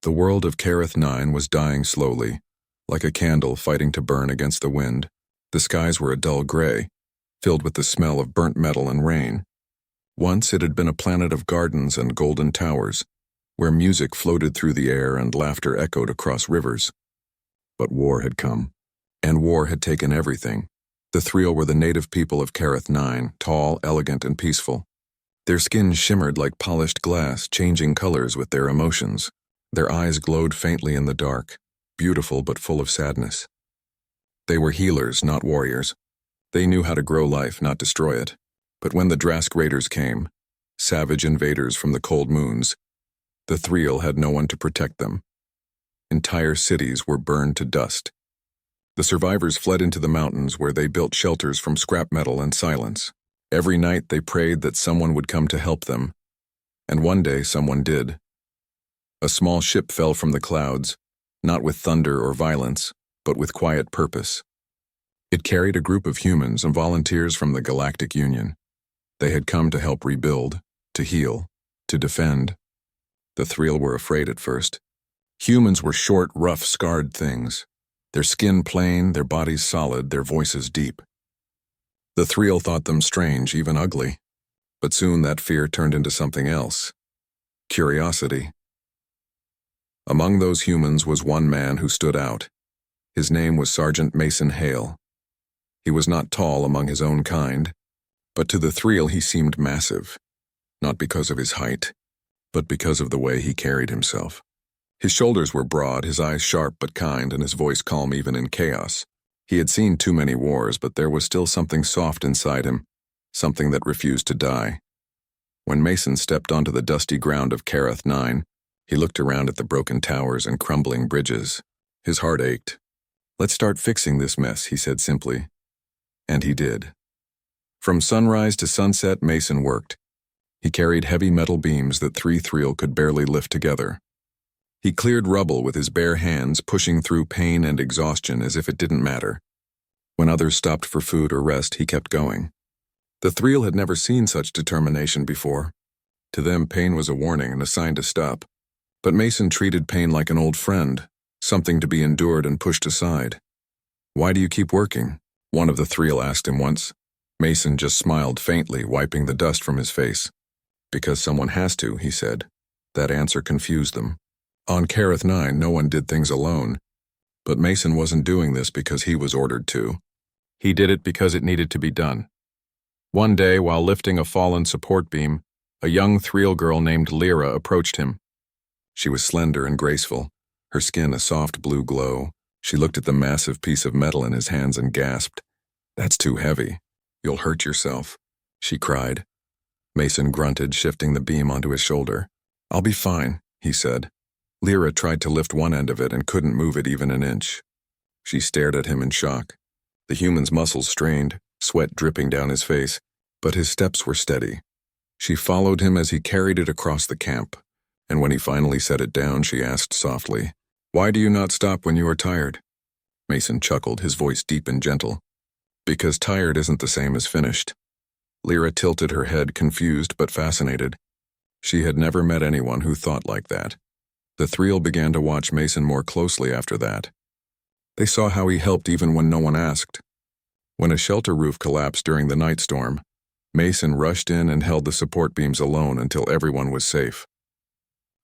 The world of Kareth 9 was dying slowly, like a candle fighting to burn against the wind. The skies were a dull gray, filled with the smell of burnt metal and rain. Once it had been a planet of gardens and golden towers, where music floated through the air and laughter echoed across rivers. But war had come, and war had taken everything. The Thriel were the native people of Kareth 9, tall, elegant, and peaceful. Their skin shimmered like polished glass, changing colors with their emotions. Their eyes glowed faintly in the dark, beautiful but full of sadness. They were healers, not warriors. They knew how to grow life, not destroy it. But when the Drask Raiders came, savage invaders from the cold moons, the Thriel had no one to protect them. Entire cities were burned to dust. The survivors fled into the mountains where they built shelters from scrap metal and silence. Every night they prayed that someone would come to help them. And one day someone did. A small ship fell from the clouds, not with thunder or violence, but with quiet purpose. It carried a group of humans and volunteers from the Galactic Union. They had come to help rebuild, to heal, to defend. The Thriel were afraid at first. Humans were short, rough, scarred things. Their skin plain, their bodies solid, their voices deep. The Thriel thought them strange, even ugly. But soon that fear turned into something else. Curiosity. Among those humans was one man who stood out. His name was Sergeant Mason Hale. He was not tall among his own kind, but to the Thriel he seemed massive, not because of his height, but because of the way he carried himself. His shoulders were broad, his eyes sharp but kind, and his voice calm even in chaos. He had seen too many wars, but there was still something soft inside him, something that refused to die. When Mason stepped onto the dusty ground of Kareth 9, he looked around at the broken towers and crumbling bridges. His heart ached. "Let's start fixing this mess," he said simply. And he did. From sunrise to sunset, Mason worked. He carried heavy metal beams that 3 Thriel could barely lift together. He cleared rubble with his bare hands, pushing through pain and exhaustion as if it didn't matter. When others stopped for food or rest, he kept going. The Thriel had never seen such determination before. To them, pain was a warning and a sign to stop. But Mason treated pain like an old friend, something to be endured and pushed aside. "Why do you keep working?" one of the Thriel asked him once. Mason just smiled faintly, wiping the dust from his face. "Because someone has to," he said. That answer confused them. On Kareth 9, no one did things alone. But Mason wasn't doing this because he was ordered to. He did it because it needed to be done. One day, while lifting a fallen support beam, a young Thriel girl named Lyra approached him. She was slender and graceful, her skin a soft blue glow. She looked at the massive piece of metal in his hands and gasped. "That's too heavy. You'll hurt yourself," she cried. Mason grunted, shifting the beam onto his shoulder. "I'll be fine," he said. Lyra tried to lift one end of it and couldn't move it even an inch. She stared at him in shock. The human's muscles strained, sweat dripping down his face, but his steps were steady. She followed him as he carried it across the camp, and when he finally set it down, she asked softly, "Why do you not stop when you are tired?" Mason chuckled, his voice deep and gentle. "Because tired isn't the same as finished." Lyra tilted her head, confused but fascinated. She had never met anyone who thought like that. The Thriel began to watch Mason more closely after that. They saw how he helped even when no one asked. When a shelter roof collapsed during the night storm, Mason rushed in and held the support beams alone until everyone was safe.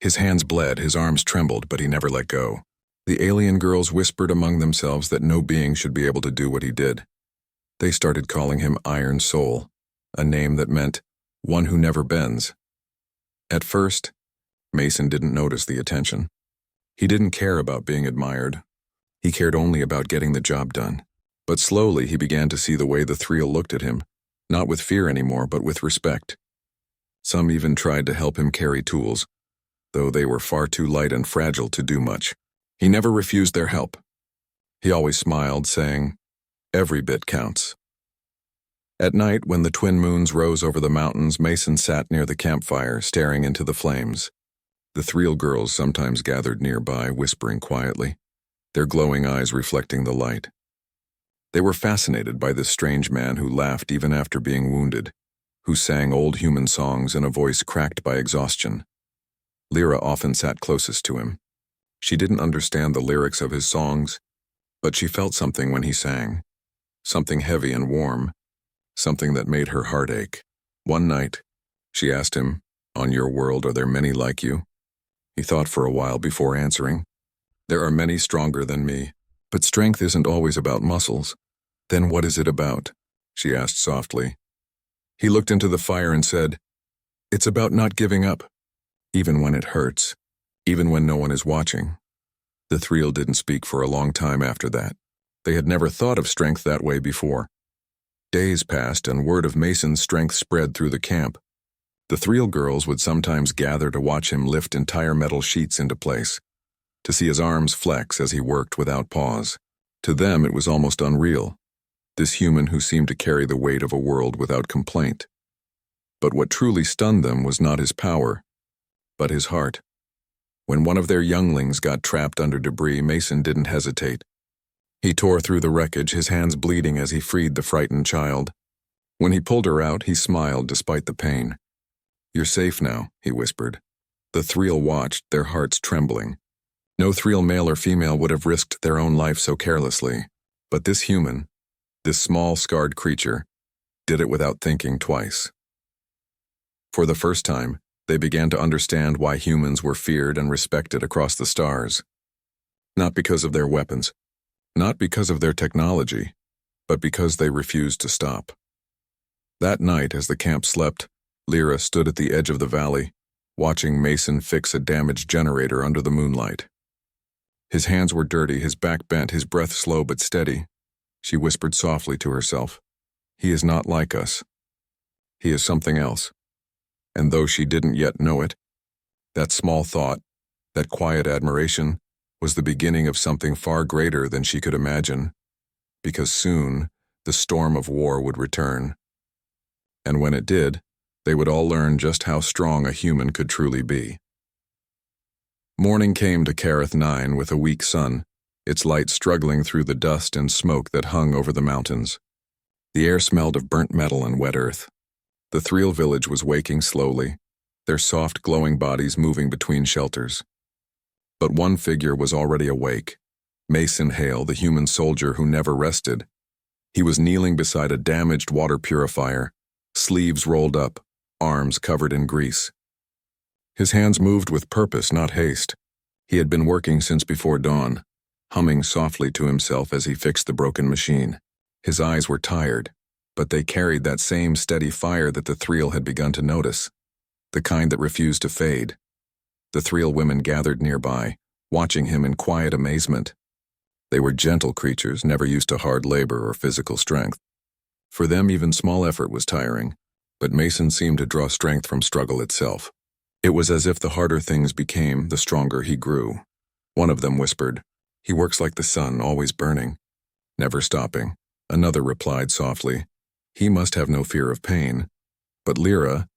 His hands bled, his arms trembled, but he never let go. The alien girls whispered among themselves that no being should be able to do what he did. They started calling him Iron Soul, a name that meant one who never bends. At first, Mason didn't notice the attention. He didn't care about being admired. He cared only about getting the job done. But slowly he began to see the way the Thriel looked at him, not with fear anymore, but with respect. Some even tried to help him carry tools, though they were far too light and fragile to do much. He never refused their help. He always smiled, saying, "Every bit counts." At night, when the twin moons rose over the mountains, Mason sat near the campfire, staring into the flames. The Thriel girls sometimes gathered nearby, whispering quietly, their glowing eyes reflecting the light. They were fascinated by this strange man who laughed even after being wounded, who sang old human songs in a voice cracked by exhaustion. Lyra often sat closest to him. She didn't understand the lyrics of his songs, but she felt something when he sang. Something heavy and warm, something that made her heart ache. One night, she asked him, "On your world, are there many like you?" He thought for a while before answering. "There are many stronger than me, but strength isn't always about muscles." "Then what is it about?" she asked softly. He looked into the fire and said, "It's about not giving up, even when it hurts, even when no one is watching." The Thriel didn't speak for a long time after that. They had never thought of strength that way before. Days passed and word of Mason's strength spread through the camp. The Thriel girls would sometimes gather to watch him lift entire metal sheets into place, to see his arms flex as he worked without pause. To them it was almost unreal, this human who seemed to carry the weight of a world without complaint. But what truly stunned them was not his power, but his heart. When one of their younglings got trapped under debris, Mason didn't hesitate. He tore through the wreckage, his hands bleeding as he freed the frightened child. When he pulled her out, he smiled despite the pain. "You're safe now," he whispered. The Thriel watched, their hearts trembling. No Thriel male or female would have risked their own life so carelessly. But this human, this small, scarred creature, did it without thinking twice. For the first time, they began to understand why humans were feared and respected across the stars. Not because of their weapons, not because of their technology, but because they refused to stop. That night, as the camp slept, Lyra stood at the edge of the valley, watching Mason fix a damaged generator under the moonlight. His hands were dirty, his back bent, his breath slow but steady. She whispered softly to herself, "He is not like us. He is something else." And though she didn't yet know it, that small thought, that quiet admiration, was the beginning of something far greater than she could imagine, because soon the storm of war would return. And when it did, they would all learn just how strong a human could truly be. Morning came to Kareth 9 with a weak sun, its light struggling through the dust and smoke that hung over the mountains. The air smelled of burnt metal and wet earth. The Thriel village was waking slowly, their soft, glowing bodies moving between shelters. But one figure was already awake, Mason Hale, the human soldier who never rested. He was kneeling beside a damaged water purifier, sleeves rolled up, arms covered in grease. His hands moved with purpose, not haste. He had been working since before dawn, humming softly to himself as he fixed the broken machine. His eyes were tired, but they carried that same steady fire that the Thriel had begun to notice, the kind that refused to fade. The Thriel women gathered nearby, watching him in quiet amazement. They were gentle creatures, never used to hard labor or physical strength. For them, even small effort was tiring, but Mason seemed to draw strength from struggle itself. It was as if the harder things became, the stronger he grew. One of them whispered, "He works like the sun, always burning, never stopping." Another replied softly, "He must have no fear of pain." But Lyra,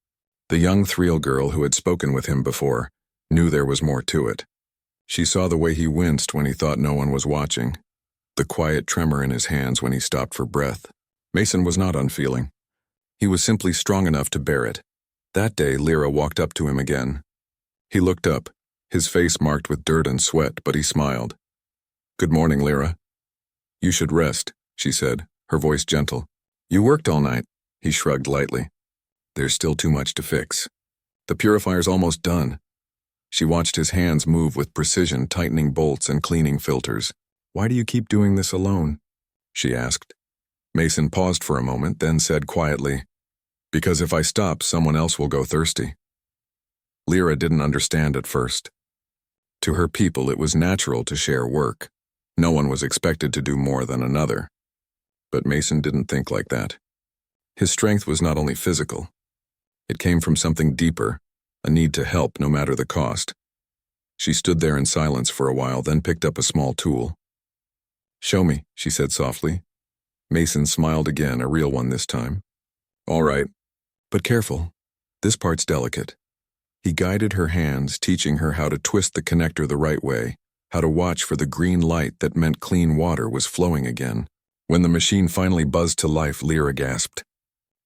the young Thriel girl who had spoken with him before, knew there was more to it. She saw the way he winced when he thought no one was watching, the quiet tremor in his hands when he stopped for breath. Mason was not unfeeling. He was simply strong enough to bear it. That day, Lyra walked up to him again. He looked up, his face marked with dirt and sweat, but he smiled. "Good morning, Lyra." "You should rest," she said, her voice gentle. "You worked all night." He shrugged lightly. "There's still too much to fix. The purifier's almost done." She watched his hands move with precision, tightening bolts and cleaning filters. "Why do you keep doing this alone?" she asked. Mason paused for a moment, then said quietly, "Because if I stop, someone else will go thirsty." Lyra didn't understand at first. To her people, it was natural to share work. No one was expected to do more than another. But Mason didn't think like that. His strength was not only physical. It came from something deeper, a need to help no matter the cost. She stood there in silence for a while, then picked up a small tool. "Show me," she said softly. Mason smiled again, a real one this time. "All right, but careful. This part's delicate." He guided her hands, teaching her how to twist the connector the right way, how to watch for the green light that meant clean water was flowing again. When the machine finally buzzed to life, Lyra gasped.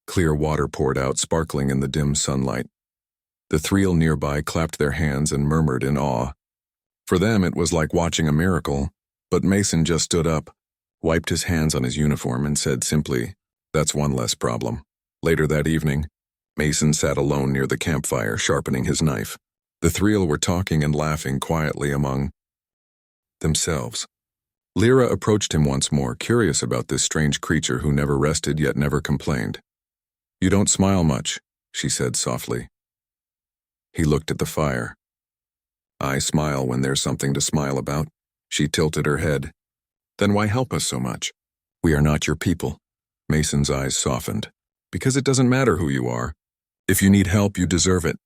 Clear water poured out, sparkling in the dim sunlight. The Thriel nearby clapped their hands and murmured in awe. For them, it was like watching a miracle, but Mason just stood up, wiped his hands on his uniform, and said simply, "That's one less problem." Later that evening, Mason sat alone near the campfire, sharpening his knife. The Thriel were talking and laughing quietly among themselves. Lyra approached him once more, curious about this strange creature who never rested yet never complained. "You don't smile much," she said softly. He looked at the fire. "I smile when there's something to smile about." She tilted her head. "Then why help us so much?" "We are not your people." Mason's eyes softened. "Because it doesn't matter who you are. If you need help, you deserve it."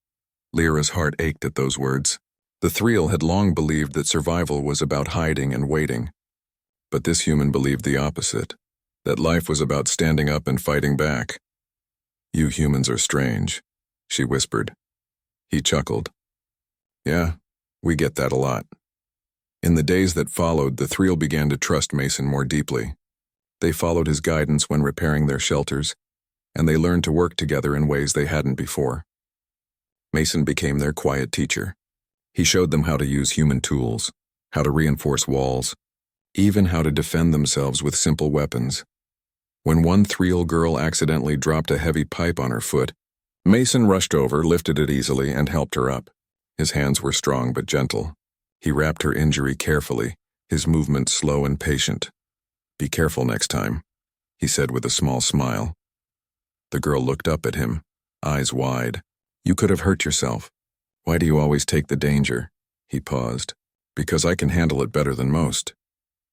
Lyra's heart ached at those words. The Thriel had long believed that survival was about hiding and waiting. But this human believed the opposite, that life was about standing up and fighting back. "You humans are strange," she whispered. He chuckled. "Yeah, we get that a lot." In the days that followed, the Thriel began to trust Mason more deeply. They followed his guidance when repairing their shelters, and they learned to work together in ways they hadn't before. Mason became their quiet teacher. He showed them how to use human tools, how to reinforce walls, even how to defend themselves with simple weapons. When one Thriel girl accidentally dropped a heavy pipe on her foot, Mason rushed over, lifted it easily, and helped her up. His hands were strong but gentle. He wrapped her injury carefully, his movements slow and patient. "Be careful next time," he said with a small smile. The girl looked up at him, eyes wide. "You could have hurt yourself. Why do you always take the danger?" He paused. "Because I can handle it better than most."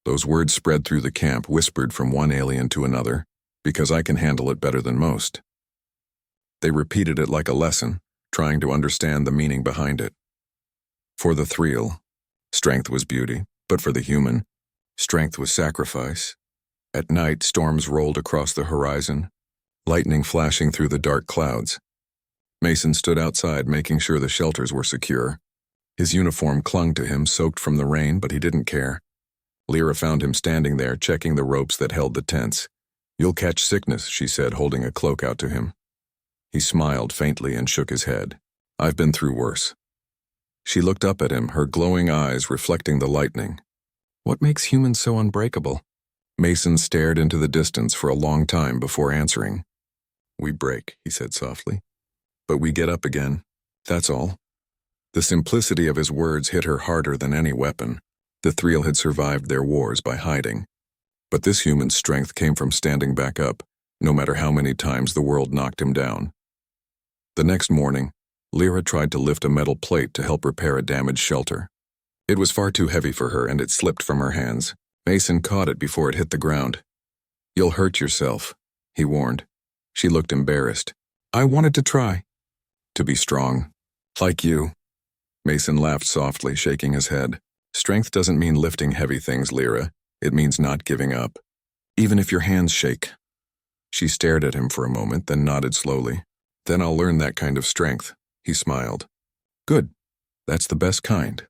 Those words spread through the camp, whispered from one alien to another. "Because I can handle it better than most." They repeated it like a lesson, trying to understand the meaning behind it. For the Thriel, strength was beauty, but for the human, strength was sacrifice. At night, storms rolled across the horizon, lightning flashing through the dark clouds. Mason stood outside, making sure the shelters were secure. His uniform clung to him, soaked from the rain, but he didn't care. Lyra found him standing there, checking the ropes that held the tents. "You'll catch sickness," she said, holding a cloak out to him. He smiled faintly and shook his head. "I've been through worse." She looked up at him, her glowing eyes reflecting the lightning. "What makes humans so unbreakable?" Mason stared into the distance for a long time before answering. "We break," he said softly. "But we get up again. That's all." The simplicity of his words hit her harder than any weapon. The Thriel had survived their wars by hiding. But this human's strength came from standing back up, no matter how many times the world knocked him down. The next morning, Lyra tried to lift a metal plate to help repair a damaged shelter. It was far too heavy for her, and it slipped from her hands. Mason caught it before it hit the ground. "You'll hurt yourself," he warned. She looked embarrassed. "I wanted to try." "To be strong. Like you." Mason laughed softly, shaking his head. "Strength doesn't mean lifting heavy things, Lyra. It means not giving up. Even if your hands shake." She stared at him for a moment, then nodded slowly. "Then I'll learn that kind of strength," he smiled. "Good. That's the best kind."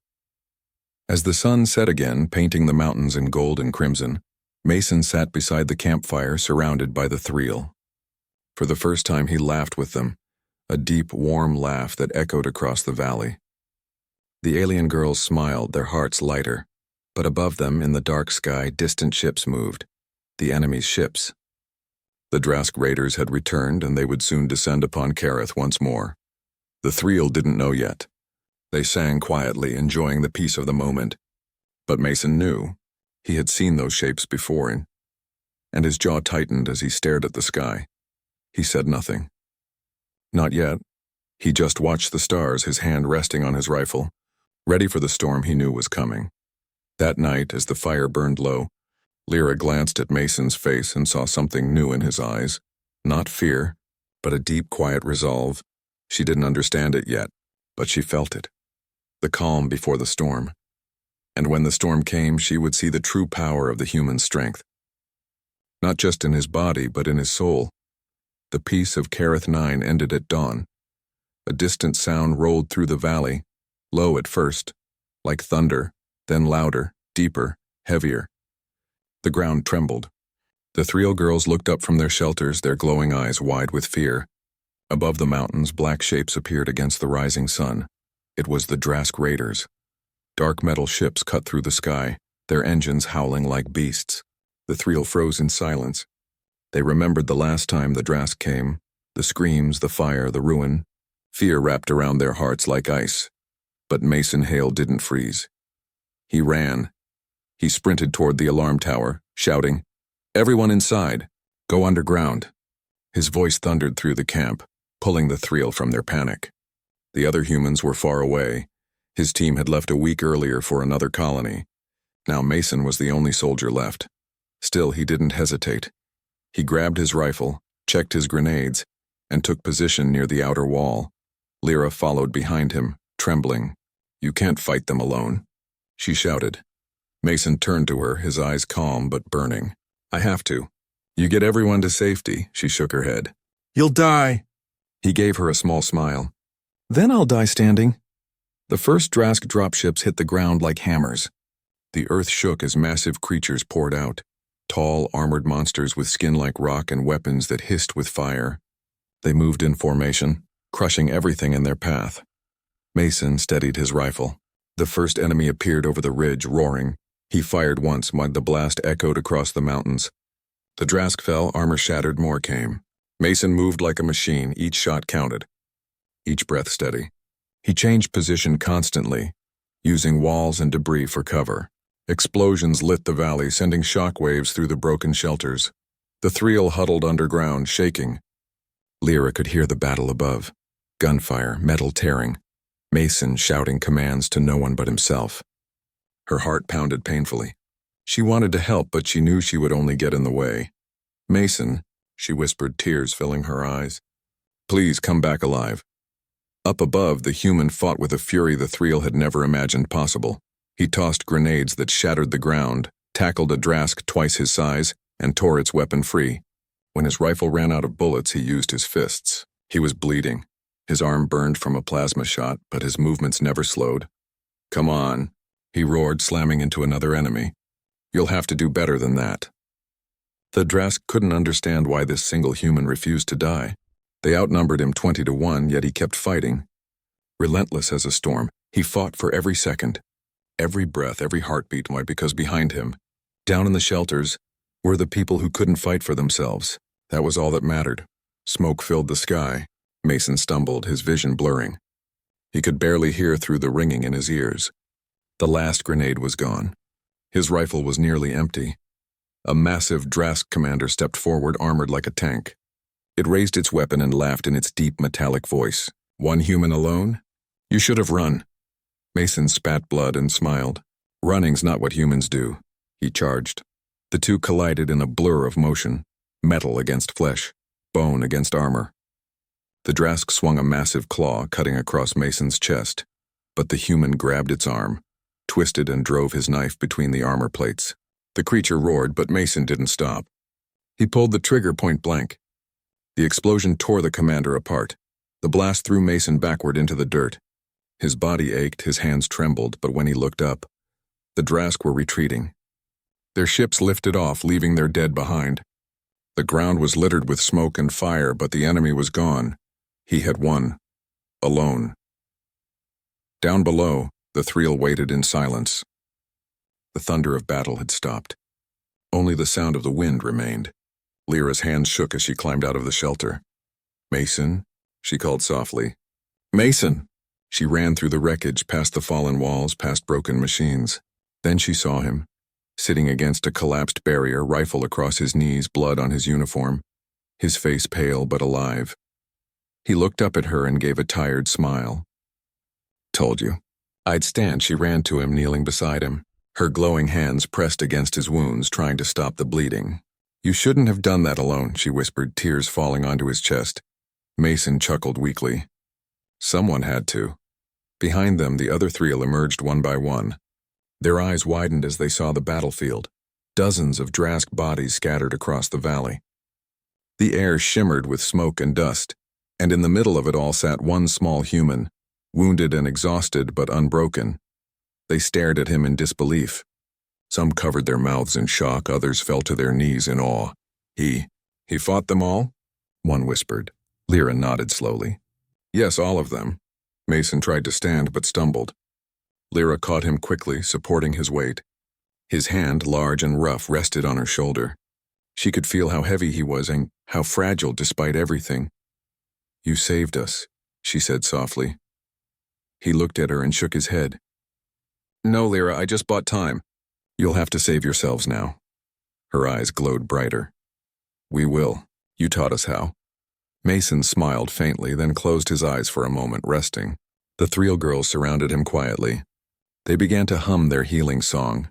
As the sun set again, painting the mountains in gold and crimson, Mason sat beside the campfire, surrounded by the Thriel. For the first time he laughed with them, a deep, warm laugh that echoed across the valley. The alien girls smiled, their hearts lighter, but above them, in the dark sky, distant ships moved, the enemy's ships. The Drask raiders had returned, and they would soon descend upon Kareth once more. The Thriel didn't know yet. They sang quietly, enjoying the peace of the moment. But Mason knew. He had seen those shapes before, and his jaw tightened as he stared at the sky. He said nothing. Not yet. He just watched the stars, his hand resting on his rifle, ready for the storm he knew was coming. That night, as the fire burned low, Lyra glanced at Mason's face and saw something new in his eyes. Not fear, but a deep, quiet resolve. She didn't understand it yet, but she felt it. The calm before the storm. And when the storm came, she would see the true power of the human strength. Not just in his body, but in his soul. The peace of Kareth 9 ended at dawn. A distant sound rolled through the valley, low at first, like thunder, then louder, deeper, heavier. The ground trembled. The Thriel girls looked up from their shelters, their glowing eyes wide with fear. Above the mountains, black shapes appeared against the rising sun. It was the Drask raiders. Dark metal ships cut through the sky, their engines howling like beasts. The thrill froze in silence. They remembered the last time the Drask came, the screams, the fire, the ruin. Fear wrapped around their hearts like ice. But Mason Hale didn't freeze. He ran. He sprinted toward the alarm tower, shouting, "Everyone inside! Go underground!" His voice thundered through the camp, pulling the thrill from their panic. The other humans were far away. His team had left a week earlier for another colony. Now Mason was the only soldier left. Still, he didn't hesitate. He grabbed his rifle, checked his grenades, and took position near the outer wall. Lyra followed behind him, trembling. "You can't fight them alone," she shouted. Mason turned to her, his eyes calm but burning. "I have to. You get everyone to safety," she shook her head. "You'll die." He gave her a small smile. "Then I'll die standing." The first Drask dropships hit the ground like hammers. The earth shook as massive creatures poured out. Tall, armored monsters with skin like rock and weapons that hissed with fire. They moved in formation, crushing everything in their path. Mason steadied his rifle. The first enemy appeared over the ridge, roaring. He fired once, while the blast echoed across the mountains. The Drask fell, armor shattered, more came. Mason moved like a machine, each shot counted. Each breath steady. He changed position constantly, using walls and debris for cover. Explosions lit the valley, sending shockwaves through the broken shelters. The thrill huddled underground, shaking. Lyra could hear the battle above. Gunfire, metal tearing. Mason shouting commands to no one but himself. Her heart pounded painfully. She wanted to help, but she knew she would only get in the way. "Mason," she whispered, tears filling her eyes. "Please come back alive." Up above, the human fought with a fury the thrill had never imagined possible. He tossed grenades that shattered the ground, tackled a Drask twice his size, and tore its weapon free. When his rifle ran out of bullets, he used his fists. He was bleeding. His arm burned from a plasma shot, but his movements never slowed. "Come on," he roared, slamming into another enemy. "You'll have to do better than that." The Drask couldn't understand why this single human refused to die. They outnumbered him 20-1, yet he kept fighting. Relentless as a storm, he fought for every second. Every breath, every heartbeat, why? Because behind him, down in the shelters, were the people who couldn't fight for themselves. That was all that mattered. Smoke filled the sky. Mason stumbled, his vision blurring. He could barely hear through the ringing in his ears. The last grenade was gone. His rifle was nearly empty. A massive Drask commander stepped forward, armored like a tank. It raised its weapon and laughed in its deep metallic voice. "One human alone? You should have run." Mason spat blood and smiled. "Running's not what humans do." He charged. The two collided in a blur of motion. Metal against flesh, bone against armor. The Drask swung a massive claw, cutting across Mason's chest. But the human grabbed its arm, twisted and drove his knife between the armor plates. The creature roared, but Mason didn't stop. He pulled the trigger point blank. The explosion tore the commander apart. The blast threw Mason backward into the dirt. His body ached, his hands trembled, but when he looked up, the Drask were retreating. Their ships lifted off, leaving their dead behind. The ground was littered with smoke and fire, but the enemy was gone. He had won. Alone. Down below, the thrill waited in silence. The thunder of battle had stopped. Only the sound of the wind remained. Lyra's hands shook as she climbed out of the shelter. "Mason," she called softly. "Mason!" She ran through the wreckage, past the fallen walls, past broken machines. Then she saw him, sitting against a collapsed barrier, rifle across his knees, blood on his uniform, his face pale but alive. He looked up at her and gave a tired smile. "Told you I'd stand." She ran to him, kneeling beside him, her glowing hands pressed against his wounds, trying to stop the bleeding. "You shouldn't have done that alone," she whispered, tears falling onto his chest. Mason chuckled weakly. "Someone had to." Behind them, the other thrill emerged one by one. Their eyes widened as they saw the battlefield, dozens of Drask bodies scattered across the valley. The air shimmered with smoke and dust, and in the middle of it all sat one small human, wounded and exhausted but unbroken. They stared at him in disbelief. Some covered their mouths in shock, others fell to their knees in awe. He fought them all?" one whispered. Lyra nodded slowly. "Yes, all of them." Mason tried to stand but stumbled. Lyra caught him quickly, supporting his weight. His hand, large and rough, rested on her shoulder. She could feel how heavy he was and how fragile despite everything. "You saved us," she said softly. He looked at her and shook his head. "No, Lyra, I just bought time. You'll have to save yourselves now." Her eyes glowed brighter. "We will. You taught us how." Mason smiled faintly, then closed his eyes for a moment, resting. The Threel girls surrounded him quietly. They began to hum their healing song,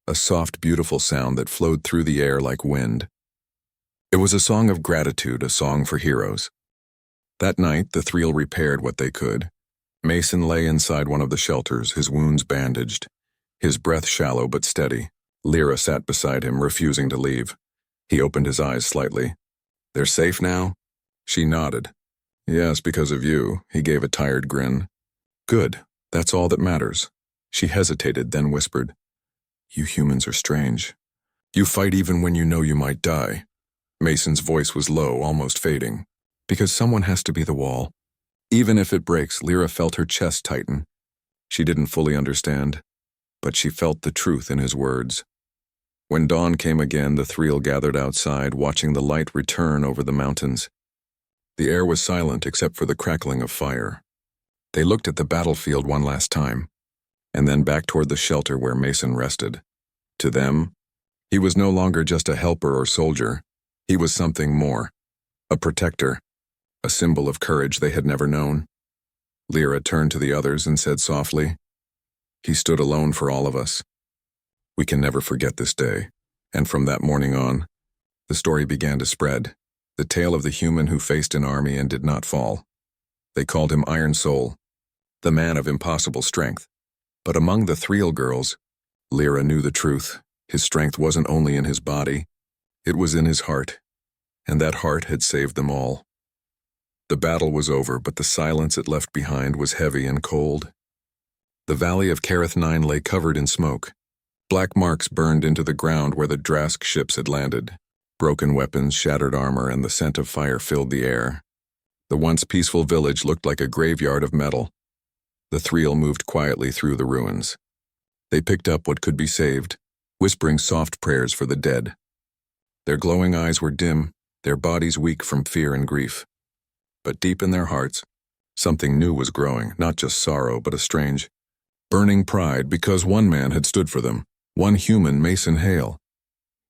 a soft, beautiful sound that flowed through the air like wind. It was a song of gratitude, a song for heroes. That night, the Threel repaired what they could. Mason lay inside one of the shelters, his wounds bandaged, his breath shallow but steady. Lyra sat beside him, refusing to leave. He opened his eyes slightly. "They're safe now?" She nodded. "Yes, because of you." He gave a tired grin. "Good. That's all that matters." She hesitated, then whispered, "You humans are strange. You fight even when you know you might die." Mason's voice was low, almost fading. "Because someone has to be the wall. Even if it breaks," Lyra felt her chest tighten. She didn't fully understand, but she felt the truth in his words. When dawn came again, the Threel gathered outside, watching the light return over the mountains. The air was silent except for the crackling of fire. They looked at the battlefield one last time, and then back toward the shelter where Mason rested. To them, he was no longer just a helper or soldier. He was something more, a protector, a symbol of courage they had never known. Lyra turned to the others and said softly, "He stood alone for all of us. We can never forget this day." And from that morning on, the story began to spread. The tale of the human who faced an army and did not fall. They called him Iron Soul, the man of impossible strength. But among the Threel girls, Lyra knew the truth. His strength wasn't only in his body, it was in his heart, and that heart had saved them all. The battle was over, but the silence it left behind was heavy and cold. The valley of Kareth 9 lay covered in smoke. Black marks burned into the ground where the Drask ships had landed. Broken weapons, shattered armor, and the scent of fire filled the air. The once peaceful village looked like a graveyard of metal. The Threel moved quietly through the ruins. They picked up what could be saved, whispering soft prayers for the dead. Their glowing eyes were dim, their bodies weak from fear and grief. But deep in their hearts, something new was growing, not just sorrow, but a strange, burning pride because one man had stood for them, one human, Mason Hale.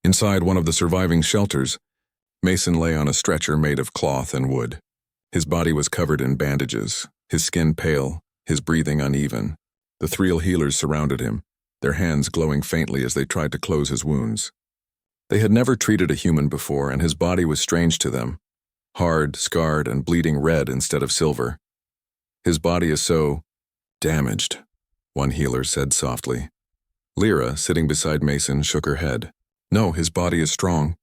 Inside one of the surviving shelters, Mason lay on a stretcher made of cloth and wood. His body was covered in bandages, his skin pale, his breathing uneven. The Threel healers surrounded him, their hands glowing faintly as they tried to close his wounds. They had never treated a human before, and his body was strange to them, hard, scarred, and bleeding red instead of silver. "His body is so damaged," one healer said softly. Lyra, sitting beside Mason, shook her head. "No, his body is strong.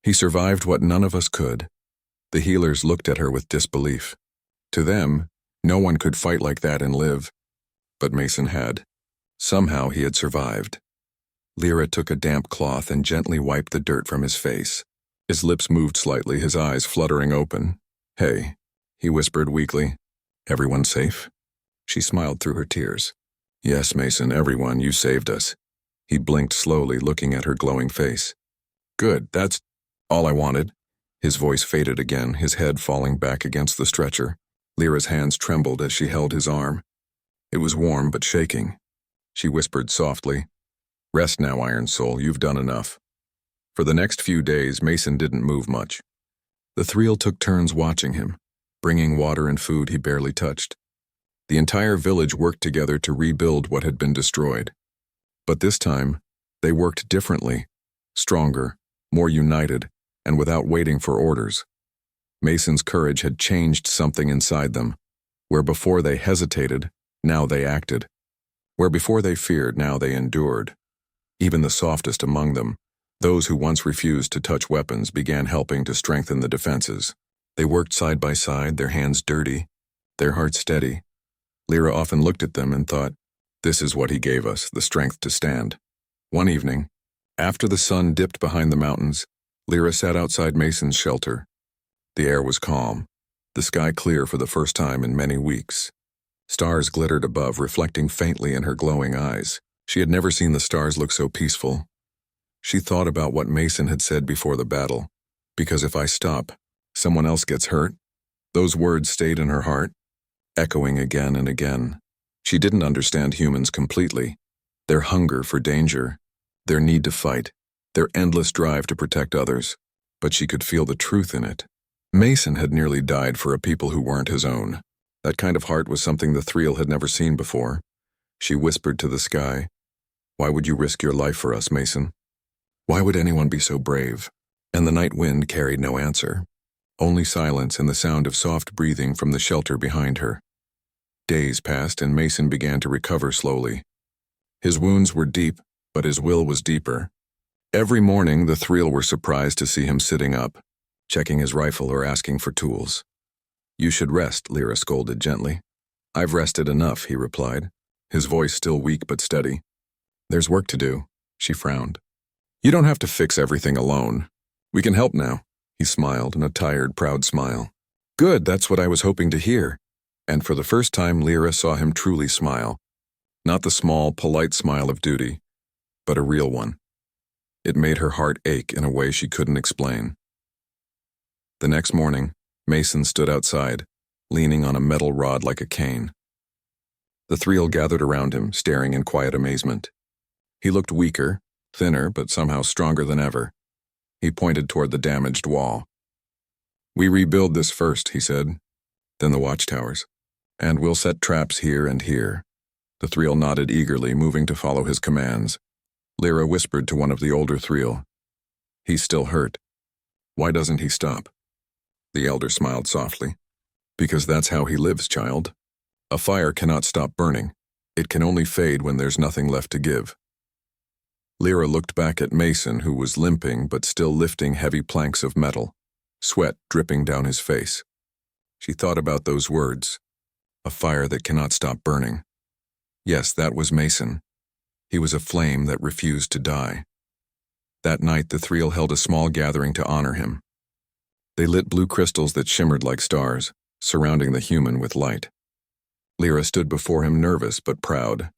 He survived what none of us could." The healers looked at her with disbelief. To them, no one could fight like that and live. But Mason had. Somehow he had survived. Lyra took a damp cloth and gently wiped the dirt from his face. His lips moved slightly, his eyes fluttering open. "Hey," he whispered weakly. "Everyone safe?" She smiled through her tears. "Yes, Mason, everyone, you saved us." He blinked slowly, looking at her glowing face. "Good, that's all I wanted." His voice faded again, his head falling back against the stretcher. Lyra's hands trembled as she held his arm. It was warm but shaking. She whispered softly, "Rest now, Iron Soul, you've done enough." For the next few days, Mason didn't move much. The Threel took turns watching him, bringing water and food he barely touched. The entire village worked together to rebuild what had been destroyed. But this time, they worked differently, stronger, more united, and without waiting for orders. Mason's courage had changed something inside them. Where before they hesitated, now they acted. Where before they feared, now they endured. Even the softest among them, those who once refused to touch weapons, began helping to strengthen the defenses. They worked side by side, their hands dirty, their hearts steady. Lyra often looked at them and thought, "This is what he gave us, the strength to stand." One evening, after the sun dipped behind the mountains, Lyra sat outside Mason's shelter. The air was calm, the sky clear for the first time in many weeks. Stars glittered above, reflecting faintly in her glowing eyes. She had never seen the stars look so peaceful. She thought about what Mason had said before the battle. Because if I stop, someone else gets hurt. Those words stayed in her heart, echoing again and again. She didn't understand humans completely. Their hunger for danger, their need to fight, their endless drive to protect others. But she could feel the truth in it. Mason had nearly died for a people who weren't his own. That kind of heart was something the Thriel had never seen before. She whispered to the sky, "Why would you risk your life for us, Mason? Why would anyone be so brave?" And the night wind carried no answer. Only silence and the sound of soft breathing from the shelter behind her. Days passed and Mason began to recover slowly. His wounds were deep, but his will was deeper. Every morning the Thriel were surprised to see him sitting up, checking his rifle or asking for tools. "You should rest," Lyra scolded gently. "I've rested enough," he replied, his voice still weak but steady. "There's work to do," she frowned. "You don't have to fix everything alone. We can help now," he smiled in a tired, proud smile. "Good, that's what I was hoping to hear." And for the first time Lyra saw him truly smile. Not the small, polite smile of duty, but a real one. It made her heart ache in a way she couldn't explain. The next morning, Mason stood outside, leaning on a metal rod like a cane. The Thriel gathered around him, staring in quiet amazement. He looked weaker, thinner, but somehow stronger than ever. He pointed toward the damaged wall. "We rebuild this first," he said, "then the watchtowers. And we'll set traps here and here." The Thriel nodded eagerly, moving to follow his commands. Lyra whispered to one of the older Thriel, "He's still hurt. Why doesn't he stop?" The elder smiled softly. "Because that's how he lives, child. A fire cannot stop burning. It can only fade when there's nothing left to give." Lyra looked back at Mason, who was limping but still lifting heavy planks of metal, sweat dripping down his face. She thought about those words, a fire that cannot stop burning. Yes, that was Mason. He was a flame that refused to die. That night the Thriel held a small gathering to honor him. They lit blue crystals that shimmered like stars, surrounding the human with light. Lyra stood before him nervous but proud.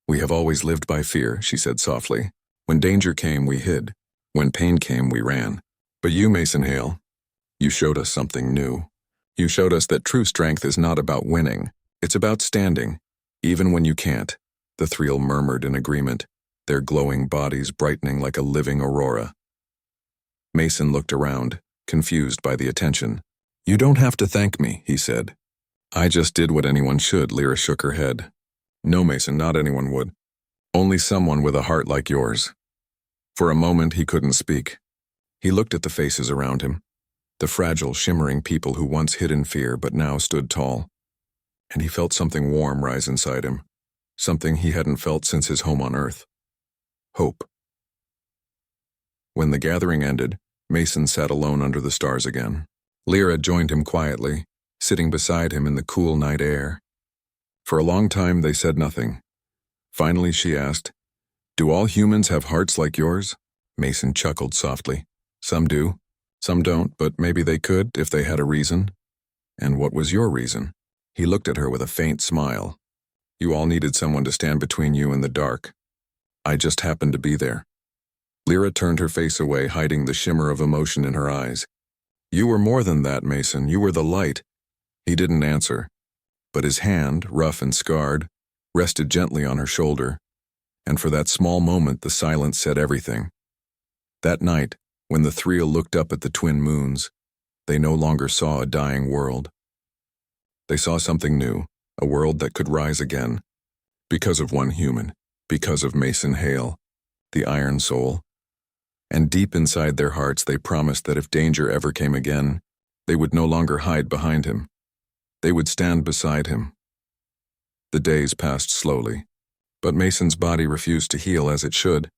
"We have always lived by fear," she said softly. "When danger came, we hid. When pain came, we ran. But you, Mason Hale, you showed us something new. You showed us that true strength is not about winning. It's about standing, even when you can't." The Thriel murmured in agreement, their glowing bodies brightening like a living aurora. Mason looked around, confused by the attention. "You don't have to thank me," he said. "I just did what anyone should." Lyra shook her head. "No, Mason, not anyone would. Only someone with a heart like yours." For a moment he couldn't speak. He looked at the faces around him, the fragile, shimmering people who once hid in fear but now stood tall. And he felt something warm rise inside him, something he hadn't felt since his home on Earth. Hope. When the gathering ended, Mason sat alone under the stars again. Lyra joined him quietly, sitting beside him in the cool night air. For a long time they said nothing. Finally she asked, "Do all humans have hearts like yours?" Mason chuckled softly. "Some do. Some don't, but maybe they could if they had a reason." "And what was your reason?" He looked at her with a faint smile. "You all needed someone to stand between you and the dark. I just happened to be there." Lyra turned her face away, hiding the shimmer of emotion in her eyes. "You were more than that, Mason. You were the light." He didn't answer, but his hand, rough and scarred, rested gently on her shoulder, and for that small moment the silence said everything. That night, when the Thriel looked up at the twin moons, they no longer saw a dying world. They saw something new, a world that could rise again, because of one human, because of Mason Hale, the Iron Soul. And deep inside their hearts they promised that if danger ever came again, they would no longer hide behind him. They would stand beside him. The days passed slowly, but Mason's body refused to heal as it should.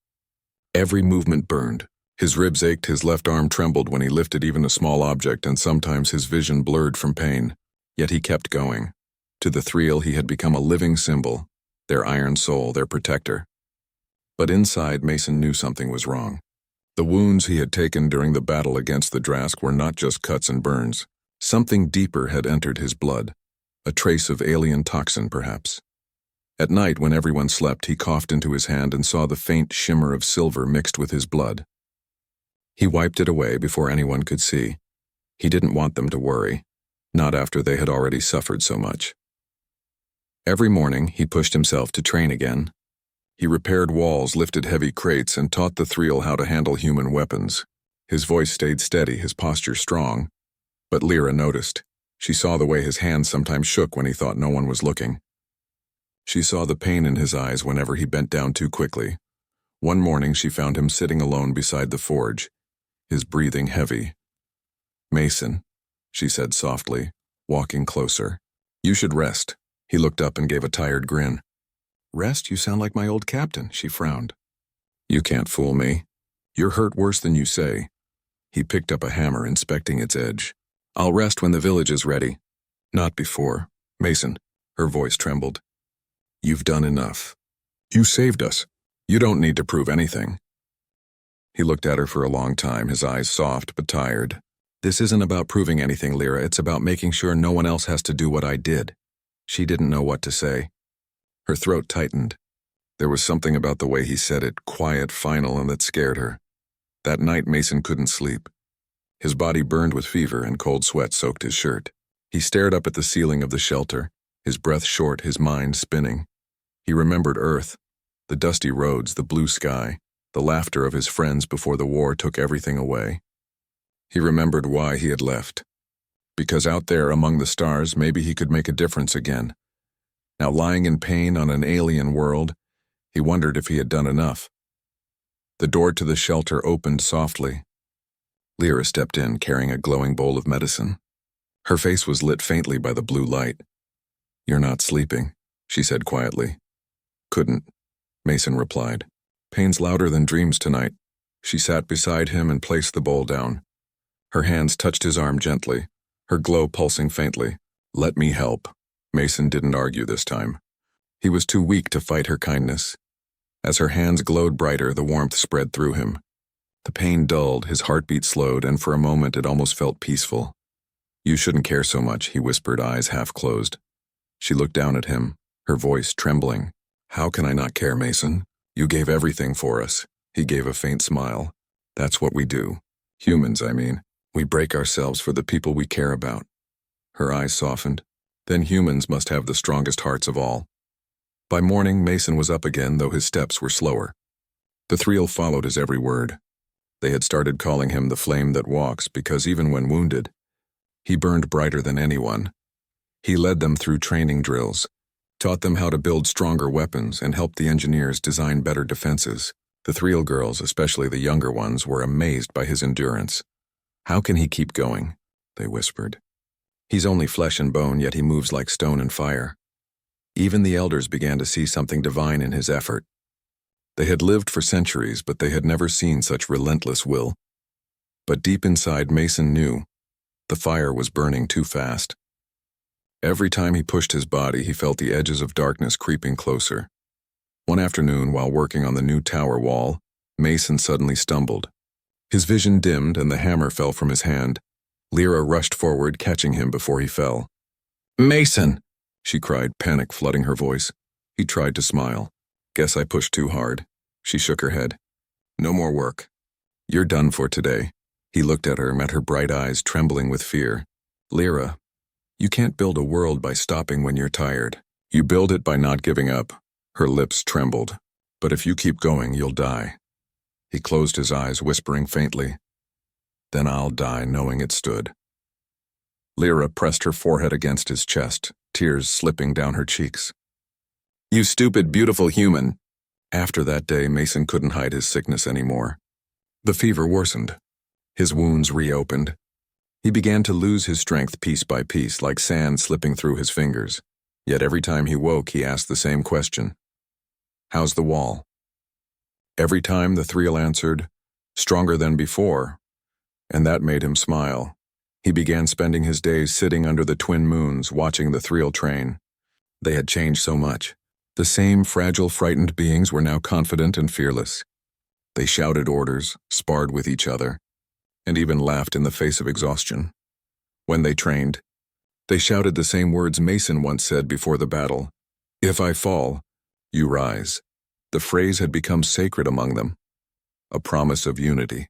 Every movement burned. His ribs ached, his left arm trembled when he lifted even a small object, and sometimes his vision blurred from pain. Yet he kept going. To the Thriel he had become a living symbol, their iron soul, their protector. But inside, Mason knew something was wrong. The wounds he had taken during the battle against the Drask were not just cuts and burns. Something deeper had entered his blood, a trace of alien toxin perhaps. At night, when everyone slept, he coughed into his hand and saw the faint shimmer of silver mixed with his blood. He wiped it away before anyone could see. He didn't want them to worry, not after they had already suffered so much. Every morning, he pushed himself to train again. He repaired walls, lifted heavy crates, and taught the Thriel how to handle human weapons. His voice stayed steady, his posture strong. But Lyra noticed. She saw the way his hands sometimes shook when he thought no one was looking. She saw the pain in his eyes whenever he bent down too quickly. One morning she found him sitting alone beside the forge, his breathing heavy. "Mason," she said softly, walking closer. "You should rest." He looked up and gave a tired grin. "Rest? You sound like my old captain," she frowned. "You can't fool me. You're hurt worse than you say." He picked up a hammer, inspecting its edge. "I'll rest when the village is ready." "Not before. Mason," her voice trembled. "You've done enough. You saved us. You don't need to prove anything." He looked at her for a long time, his eyes soft but tired. "This isn't about proving anything, Lyra. It's about making sure no one else has to do what I did." She didn't know what to say. Her throat tightened. There was something about the way he said it, quiet, final, and that scared her. That night Mason couldn't sleep. His body burned with fever and cold sweat soaked his shirt. He stared up at the ceiling of the shelter, his breath short, his mind spinning. He remembered Earth, the dusty roads, the blue sky, the laughter of his friends before the war took everything away. He remembered why he had left. Because out there among the stars, maybe he could make a difference again. Now lying in pain on an alien world, he wondered if he had done enough. The door to the shelter opened softly. Lyra stepped in, carrying a glowing bowl of medicine. Her face was lit faintly by the blue light. "You're not sleeping," she said quietly. "Couldn't," Mason replied. "Pain's louder than dreams tonight." She sat beside him and placed the bowl down. Her hands touched his arm gently, her glow pulsing faintly. "Let me help." Mason didn't argue this time. He was too weak to fight her kindness. As her hands glowed brighter, the warmth spread through him. The pain dulled, his heartbeat slowed, and for a moment it almost felt peaceful. "You shouldn't care so much," he whispered, eyes half closed. She looked down at him, her voice trembling. "How can I not care, Mason? You gave everything for us." He gave a faint smile. "That's what we do. Humans, I mean. We break ourselves for the people we care about." Her eyes softened. Then humans must have the strongest hearts of all. By morning, Mason was up again, though his steps were slower. The Thriel followed his every word. They had started calling him the flame that walks because even when wounded, he burned brighter than anyone. He led them through training drills, taught them how to build stronger weapons, and helped the engineers design better defenses. The Thriel girls, especially the younger ones, were amazed by his endurance. "How can he keep going?" they whispered. "He's only flesh and bone, yet he moves like stone and fire." Even the elders began to see something divine in his effort. They had lived for centuries, but they had never seen such relentless will. But deep inside, Mason knew the fire was burning too fast. Every time he pushed his body, he felt the edges of darkness creeping closer. One afternoon, while working on the new tower wall, Mason suddenly stumbled. His vision dimmed and the hammer fell from his hand. Lyra rushed forward, catching him before he fell. "Mason!" she cried, panic flooding her voice. He tried to smile. "Guess I pushed too hard." She shook her head. "No more work. You're done for today." He looked at her, met her bright eyes trembling with fear. "Lyra, you can't build a world by stopping when you're tired. You build it by not giving up." Her lips trembled. "But if you keep going, you'll die." He closed his eyes, whispering faintly, "Then I'll die knowing it stood." Lyra pressed her forehead against his chest, tears slipping down her cheeks. "You stupid, beautiful human." After that day, Mason couldn't hide his sickness anymore. The fever worsened. His wounds reopened. He began to lose his strength piece by piece, like sand slipping through his fingers. Yet every time he woke, he asked the same question. "How's the wall?" Every time the Thriel answered, "Stronger than before," and that made him smile. He began spending his days sitting under the twin moons, watching the Thriel train. They had changed so much. The same fragile, frightened beings were now confident and fearless. They shouted orders, sparred with each other, and even laughed in the face of exhaustion. When they trained, They shouted the same words Mason once said before the battle. If I fall, you rise. The phrase had become sacred among them, a promise of unity.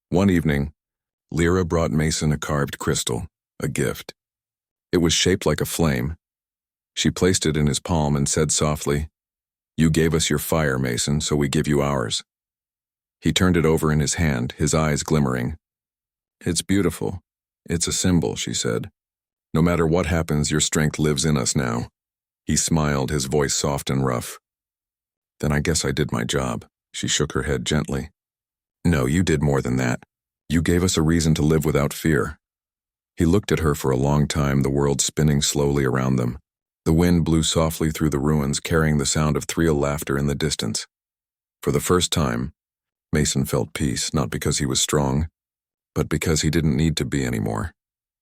One evening, Lyra brought Mason a carved crystal, a gift. It was shaped like a flame. She placed it in his palm and said softly, "You gave us your fire, Mason, so we give you ours." He turned it over in his hand, his eyes glimmering. "It's beautiful. It's a symbol," she said. "No matter what happens, your strength lives in us now." He smiled, his voice soft and rough. "Then I guess I did my job." She shook her head gently. "No, you did more than that. You gave us a reason to live without fear." He looked at her for a long time, the world spinning slowly around them. The wind blew softly through the ruins, carrying the sound of thrill laughter in the distance. For the first time, Mason felt peace, not because he was strong, but because he didn't need to be anymore.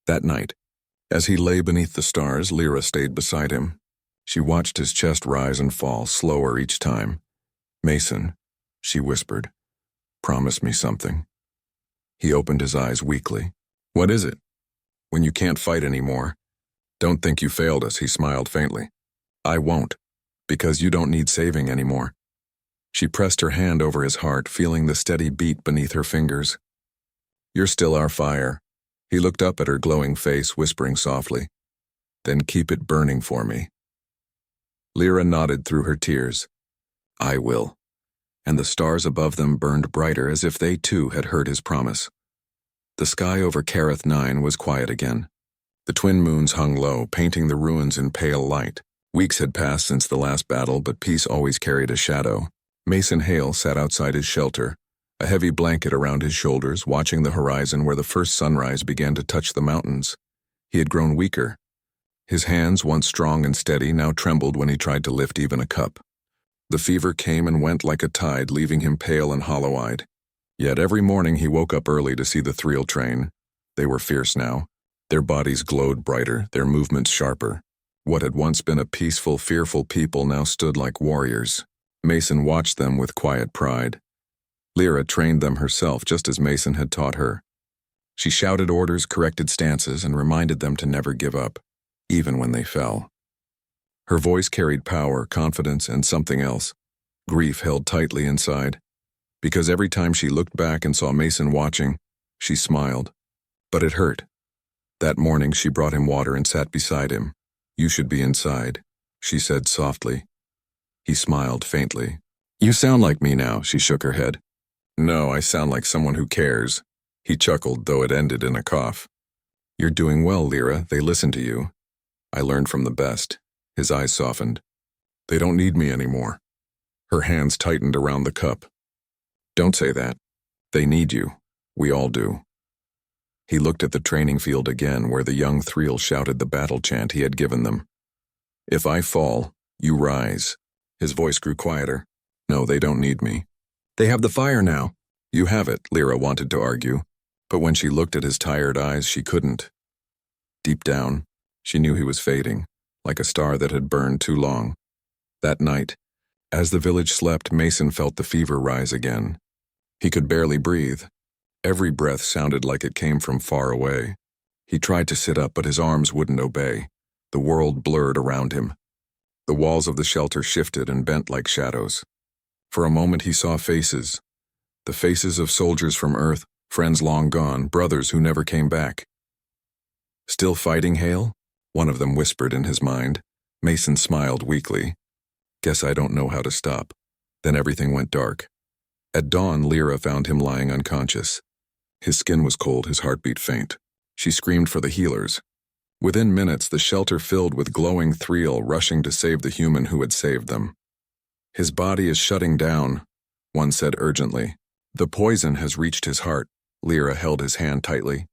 That night, as he lay beneath the stars, Lyra stayed beside him. She watched his chest rise and fall, slower each time. "Mason," she whispered, "promise me something." He opened his eyes weakly. "What is it?" "When you can't fight anymore, don't think you failed us," he smiled faintly. "I won't, because you don't need saving anymore." She pressed her hand over his heart, feeling the steady beat beneath her fingers. "You're still our fire." He looked up at her glowing face, whispering softly, "Then keep it burning for me." Lyra nodded through her tears. "I will." And the stars above them burned brighter as if they too had heard his promise. The sky over Kareth 9 was quiet again. The twin moons hung low, painting the ruins in pale light. Weeks had passed since the last battle, but peace always carried a shadow. Mason Hale sat outside his shelter, a heavy blanket around his shoulders, watching the horizon where the first sunrise began to touch the mountains. He had grown weaker. His hands, once strong and steady, now trembled when he tried to lift even a cup. The fever came and went like a tide, leaving him pale and hollow-eyed. Yet every morning he woke up early to see the thrill train. They were fierce now. Their bodies glowed brighter, their movements sharper. What had once been a peaceful, fearful people now stood like warriors. Mason watched them with quiet pride. Lyra trained them herself, just as Mason had taught her. She shouted orders, corrected stances, and reminded them to never give up, even when they fell. Her voice carried power, confidence, and something else. Grief held tightly inside. Because every time she looked back and saw Mason watching, she smiled. But it hurt. That morning she brought him water and sat beside him. "You should be inside," she said softly. He smiled faintly. "You sound like me now," she shook her head. "No, I sound like someone who cares." He chuckled, though it ended in a cough. "You're doing well, Lyra. They listen to you. I learned from the best." His eyes softened. "They don't need me anymore." Her hands tightened around the cup. "Don't say that. They need you. We all do." He looked at the training field again, where the young Thriel shouted the battle chant he had given them. "If I fall, you rise." His voice grew quieter. "No, they don't need me. They have the fire now." "You have it," Lyra wanted to argue, but when she looked at his tired eyes, she couldn't. Deep down, she knew he was fading, like a star that had burned too long. That night, as the village slept, Mason felt the fever rise again. He could barely breathe. Every breath sounded like it came from far away. He tried to sit up, but his arms wouldn't obey. The world blurred around him. The walls of the shelter shifted and bent like shadows. For a moment he saw faces. The faces of soldiers from Earth, friends long gone, brothers who never came back. "Still fighting, Hale?" one of them whispered in his mind. Mason smiled weakly. "Guess I don't know how to stop." Then everything went dark. At dawn, Lyra found him lying unconscious. His skin was cold, his heartbeat faint. She screamed for the healers. Within minutes, the shelter filled with glowing Thriel rushing to save the human who had saved them. "His body is shutting down," one said urgently. "The poison has reached his heart." Lyra held his hand tightly.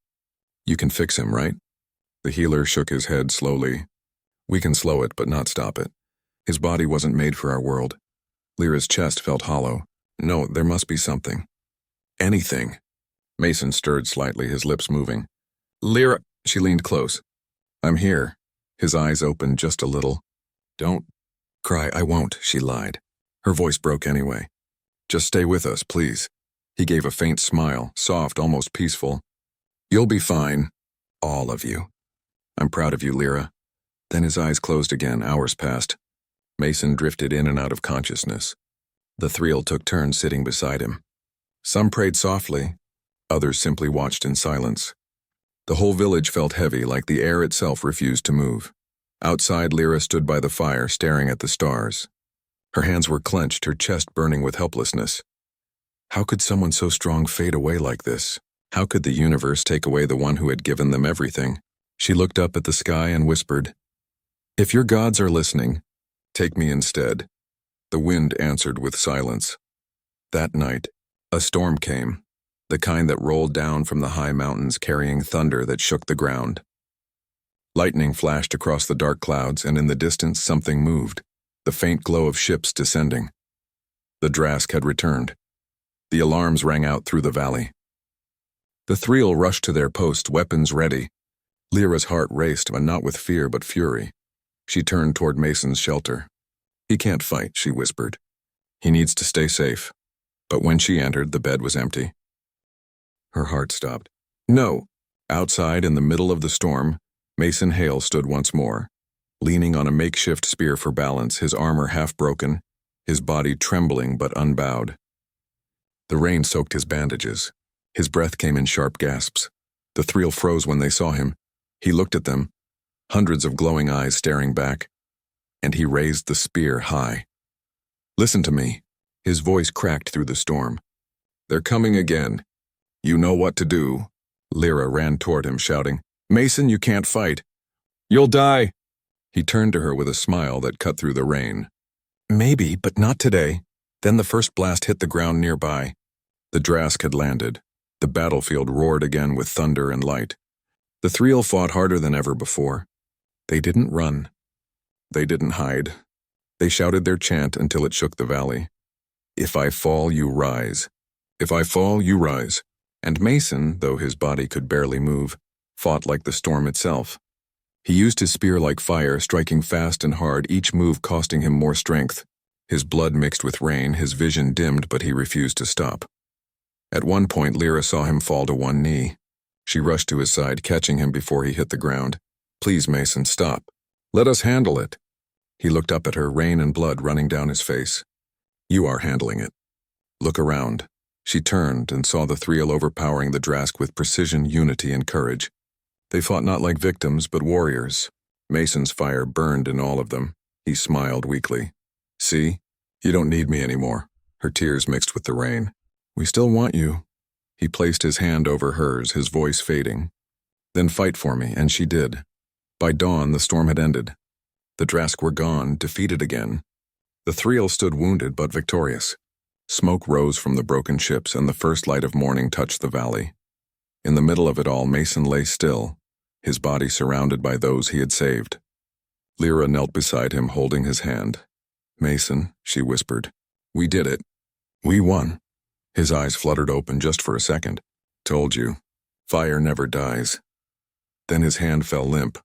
"You can fix him, right?" The healer shook his head slowly. "We can slow it, but not stop it. His body wasn't made for our world." Lyra's chest felt hollow. "No, there must be something." "Anything." Mason stirred slightly, his lips moving. "Lyra," she leaned close. "I'm here." His eyes opened just a little. "Don't cry." "I won't," she lied. Her voice broke anyway. "Just stay with us, please." He gave a faint smile, soft, almost peaceful. "You'll be fine. All of you. I'm proud of you, Lyra. Then his eyes closed again. Hours passed. Mason drifted in and out of consciousness. The Thriel took turns sitting beside him. Some prayed softly, others simply watched in silence. The whole village felt heavy, like the air itself refused to move. Outside, Lyra stood by the fire, staring at the stars. Her hands were clenched, her chest burning with helplessness. How could someone so strong fade away like this? How could the universe take away the one who had given them everything? She looked up at the sky and whispered, "If your gods are listening, take me instead." The wind answered with silence. That night, a storm came, the kind that rolled down from the high mountains carrying thunder that shook the ground. Lightning flashed across the dark clouds, and in the distance something moved, the faint glow of ships descending. The Drask had returned. The alarms rang out through the valley. The Thriel rushed to their post, weapons ready. Lyra's heart raced, but not with fear but fury. She turned toward Mason's shelter. "He can't fight," she whispered. "He needs to stay safe." But when she entered, the bed was empty. Her heart stopped. No! Outside, in the middle of the storm, Mason Hale stood once more, leaning on a makeshift spear for balance, his armor half broken, his body trembling but unbowed. The rain soaked his bandages. His breath came in sharp gasps. The Thriel froze when they saw him. He looked at them, hundreds of glowing eyes staring back, and he raised the spear high. "Listen to me." His voice cracked through the storm. "They're coming again. You know what to do." Lyra ran toward him, shouting, "Mason, you can't fight. You'll die." He turned to her with a smile that cut through the rain. "Maybe, but not today." Then the first blast hit the ground nearby. The Drask had landed. The battlefield roared again with thunder and light. The Thriel fought harder than ever before. They didn't run. They didn't hide. They shouted their chant until it shook the valley. "If I fall, you rise. If I fall, you rise." And Mason, though his body could barely move, fought like the storm itself. He used his spear like fire, striking fast and hard, each move costing him more strength. His blood mixed with rain, his vision dimmed, but he refused to stop. At one point, Lyra saw him fall to one knee. She rushed to his side, catching him before he hit the ground. "Please, Mason, stop. Let us handle it." He looked up at her, rain and blood running down his face. "You are handling it. Look around." She turned and saw the Thriel overpowering the Drask with precision, unity, and courage. They fought not like victims, but warriors. Mason's fire burned in all of them. He smiled weakly. "See? You don't need me anymore." Her tears mixed with the rain. "We still want you." He placed his hand over hers, his voice fading. "Then fight for me," and she did. By dawn, the storm had ended. The Drask were gone, defeated again. The Thriel stood wounded but victorious. Smoke rose from the broken ships, and the first light of morning touched the valley. In the middle of it all, Mason lay still, his body surrounded by those he had saved. Lyra knelt beside him, holding his hand. "Mason," she whispered, "we did it. We won." His eyes fluttered open just for a second. "Told you. Fire never dies." Then his hand fell limp.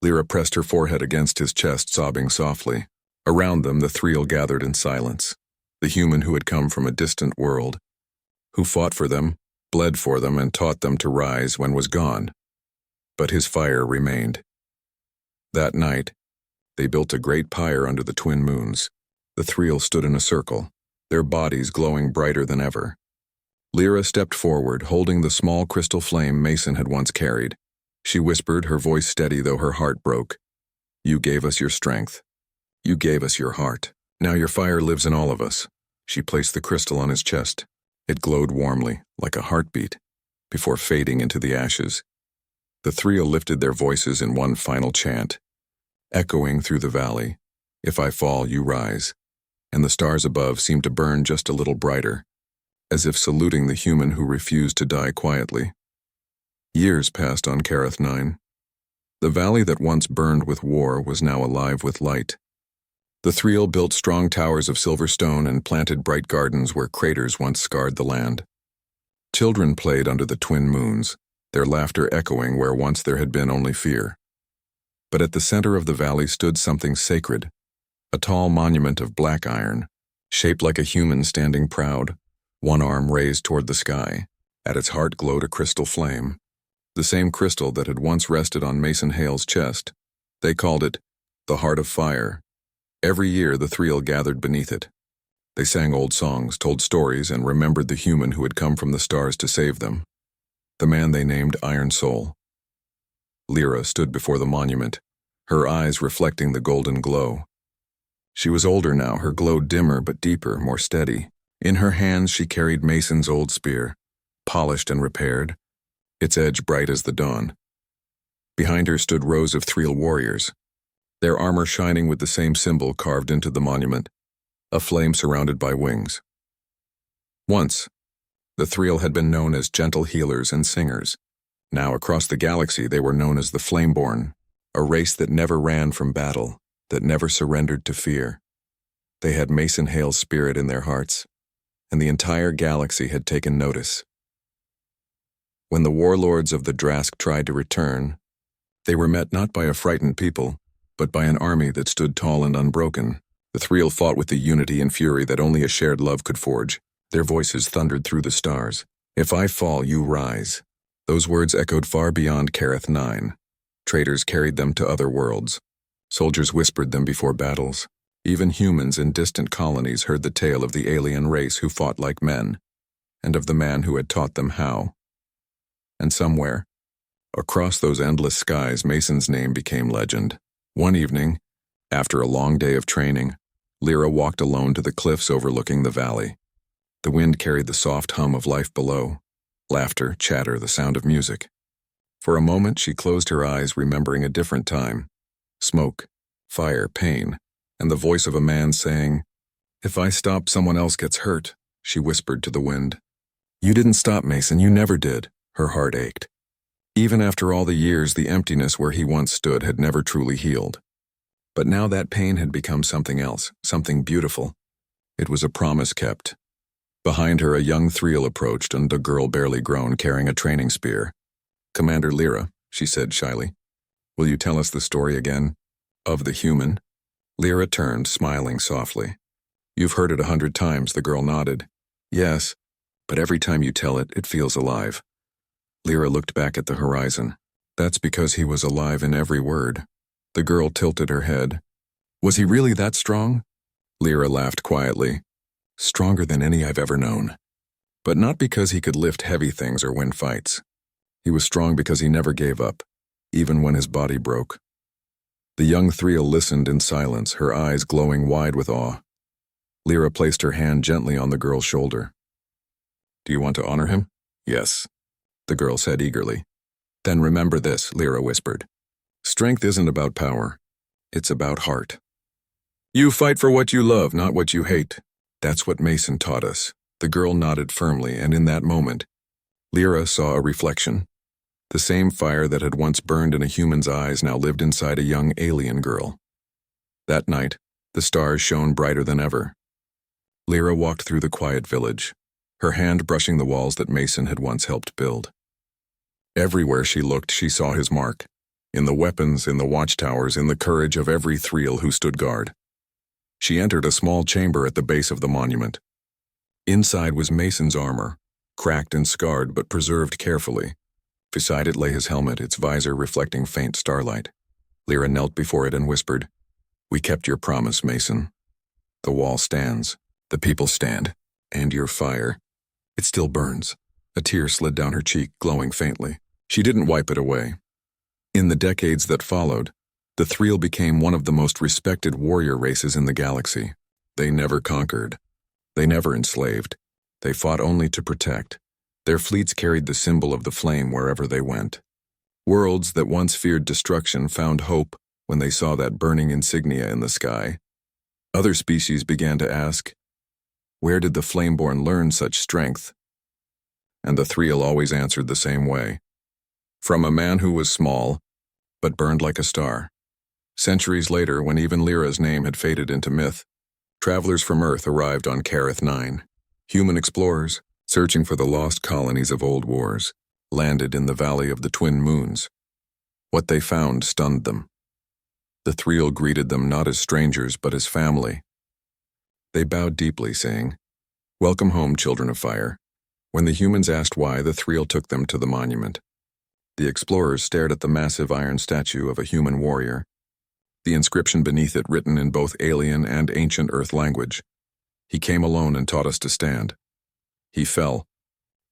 Lyra pressed her forehead against his chest, sobbing softly. Around them, the Thriel gathered in silence. The human who had come from a distant world, who fought for them, bled for them, and taught them to rise when was gone. But his fire remained. That night, they built a great pyre under the twin moons. The Thriel stood in a circle, their bodies glowing brighter than ever. Lyra stepped forward, holding the small crystal flame Mason had once carried. She whispered, her voice steady though her heart broke. "You gave us your strength. You gave us your heart. Now your fire lives in all of us." She placed the crystal on his chest. It glowed warmly, like a heartbeat, before fading into the ashes. The Thriel lifted their voices in one final chant, echoing through the valley. "If I fall, you rise." And the stars above seemed to burn just a little brighter, as if saluting the human who refused to die quietly. Years passed on Kareth 9. The valley that once burned with war was now alive with light. The Thriel built strong towers of silver stone and planted bright gardens where craters once scarred the land. Children played under the twin moons, their laughter echoing where once there had been only fear. But at the center of the valley stood something sacred, a tall monument of black iron, shaped like a human standing proud, one arm raised toward the sky. At its heart glowed a crystal flame. the same crystal that had once rested on Mason Hale's chest. They called it the Heart of Fire. Every year the Thriel gathered beneath it. They sang old songs, told stories, and remembered the human who had come from the stars to save them, the man they named Iron Soul. Lyra stood before the monument, her eyes reflecting the golden glow. She was older now, her glow dimmer but deeper, more steady. In her hands she carried Mason's old spear, polished and repaired, its edge bright as the dawn. Behind her stood rows of Thriel warriors, their armor shining with the same symbol carved into the monument, a flame surrounded by wings. Once, the Thriel had been known as gentle healers and singers. Now across the galaxy they were known as the Flameborn, a race that never ran from battle, that never surrendered to fear. They had Mason Hale's spirit in their hearts, and the entire galaxy had taken notice. When the warlords of the Drask tried to return, they were met not by a frightened people, but by an army that stood tall and unbroken. The Thriel fought with the unity and fury that only a shared love could forge. Their voices thundered through the stars. "If I fall, you rise." Those words echoed far beyond Kareth 9. Traders carried them to other worlds. Soldiers whispered them before battles. Even humans in distant colonies heard the tale of the alien race who fought like men, and of the man who had taught them how. And somewhere, across those endless skies, Mason's name became legend. One evening, after a long day of training, Lyra walked alone to the cliffs overlooking the valley. The wind carried the soft hum of life below, laughter, chatter, the sound of music. For a moment she closed her eyes, remembering a different time. Smoke, fire, pain, and the voice of a man saying, "If I stop, someone else gets hurt," she whispered to the wind. "You didn't stop, Mason, you never did." Her heart ached. Even after all the years, the emptiness where he once stood had never truly healed. But now that pain had become something else, something beautiful. It was a promise kept. Behind her, a young Thriel approached, and a girl barely grown, carrying a training spear. "Commander Lyra," she said shyly, "will you tell us the story again? Of the human?" Lyra turned, smiling softly. "You've heard it 100 times," the girl nodded. "Yes, but every time you tell it, it feels alive." Lyra looked back at the horizon. "That's because he was alive in every word." The girl tilted her head. "Was he really that strong?" Lyra laughed quietly. "Stronger than any I've ever known. But not because he could lift heavy things or win fights. He was strong because he never gave up, even when his body broke." The young Thriel listened in silence, her eyes glowing wide with awe. Lyra placed her hand gently on the girl's shoulder. "Do you want to honor him?" "Yes," the girl said eagerly. "Then remember this," Lyra whispered. "Strength isn't about power. It's about heart. You fight for what you love, not what you hate. That's what Mason taught us." The girl nodded firmly, and in that moment, Lyra saw a reflection. The same fire that had once burned in a human's eyes now lived inside a young alien girl. That night, the stars shone brighter than ever. Lyra walked through the quiet village, her hand brushing the walls that Mason had once helped build. Everywhere she looked, she saw his mark. In the weapons, in the watchtowers, in the courage of every Thriel who stood guard. She entered a small chamber at the base of the monument. Inside was Mason's armor, cracked and scarred but preserved carefully. Beside it lay his helmet, its visor reflecting faint starlight. Lyra knelt before it and whispered, "We kept your promise, Mason. The wall stands, the people stand, and your fire. It still burns." A tear slid down her cheek, glowing faintly. She didn't wipe it away. In the decades that followed, the Thriel became one of the most respected warrior races in the galaxy. They never conquered. They never enslaved. They fought only to protect. Their fleets carried the symbol of the flame wherever they went. Worlds that once feared destruction found hope when they saw that burning insignia in the sky. Other species began to ask, where did the Flameborn learn such strength? And the Thriel always answered the same way. From a man who was small, but burned like a star. Centuries later, when even Lyra's name had faded into myth, travelers from Earth arrived on Kareth 9. Human explorers, searching for the lost colonies of old wars, landed in the Valley of the Twin Moons. What they found stunned them. The Thriel greeted them not as strangers, but as family. They bowed deeply, saying, "Welcome home, children of fire." When the humans asked why, the Thriel took them to the monument. The explorers stared at the massive iron statue of a human warrior, the inscription beneath it written in both alien and ancient Earth language. He came alone and taught us to stand. He fell,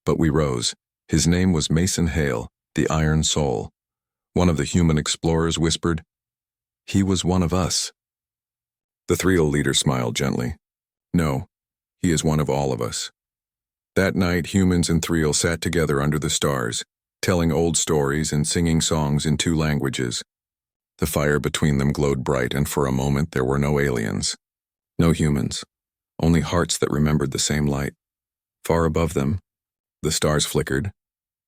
but we rose. His name was Mason Hale, the Iron Soul. One of the human explorers whispered, "He was one of us." The Thrill leader smiled gently. "No, he is one of all of us." That night, humans and Thrill sat together under the stars, telling old stories and singing songs in 2 languages. The fire between them glowed bright, and for a moment there were no aliens. No humans, only hearts that remembered the same light. Far above them, the stars flickered,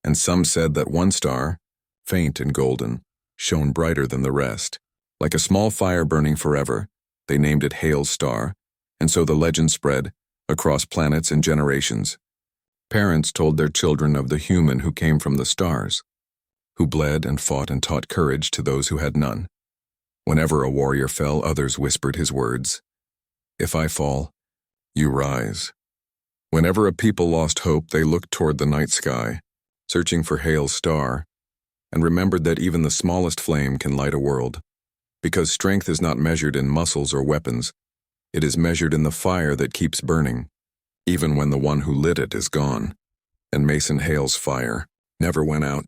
and some said that one star, faint and golden, shone brighter than the rest. Like a small fire burning forever, they named it Hale's Star, and so the legend spread across planets and generations. Parents told their children of the human who came from the stars, who bled and fought and taught courage to those who had none. Whenever a warrior fell, others whispered his words, "If I fall, you rise." Whenever a people lost hope, they looked toward the night sky, searching for Hale's star, and remembered that even the smallest flame can light a world. Because strength is not measured in muscles or weapons, it is measured in the fire that keeps burning, even when the one who lit it is gone. And Mason Hale's fire never went out.